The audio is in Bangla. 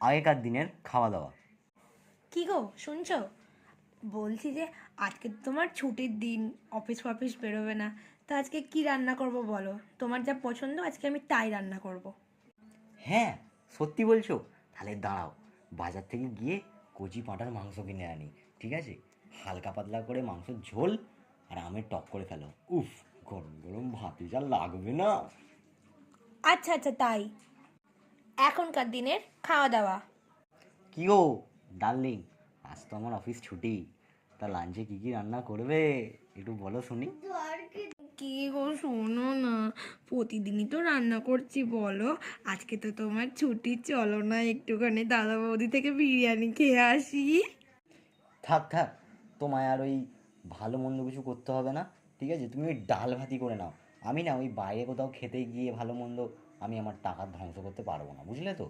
আগেকার দিনের খাওয়া দাওয়া। কি গো শুনছো? বলছি যে আজকে তো তোমার ছুটির দিন, অফিস ফফিস বেরোবে না, তো আজকে কি রান্না করব বলো? তোমার যা পছন্দ আজকে আমি তাই রান্না করব। হ্যাঁ, সত্যি বলছো? তাহলে দাঁড়াও, বাজার থেকে গিয়ে কচি পাঁঠার মাংস কিনে আনি। ঠিক আছে, হালকা পাতলা করে মাংসের ঝোল আর আমের টক করে ফেলো। উফ, গরম গরম ভাতে যা লাগবে না। আচ্ছা আচ্ছা, তাই। এখনকার দিনের খাওয়া দাওয়া। কি গো ডার্লিং, আজ তো আমার অফিস ছুটি, তা লাঞ্চে কী কী রান্না করবে একটু বলো শুনি। কি গো শোনো না, প্রতিদিনই তো রান্না করছি বলো। আজকে তো তোমার ছুটি, চলো না একটুখানি দাদা বৌদি থেকে বিরিয়ানি খেয়ে আসি। থাক থাক, তোমায় আর ওই ভালো মন্দ কিছু করতে হবে না। ঠিক আছে, তুমি ওই ডাল ভাতি করে নাও। আমি না ওই বাইরে কোথাও খেতে গিয়ে ভালো মন্দ আমি আমার টাকা ধ্বংস করতে পারবো না, বুঝলে তো।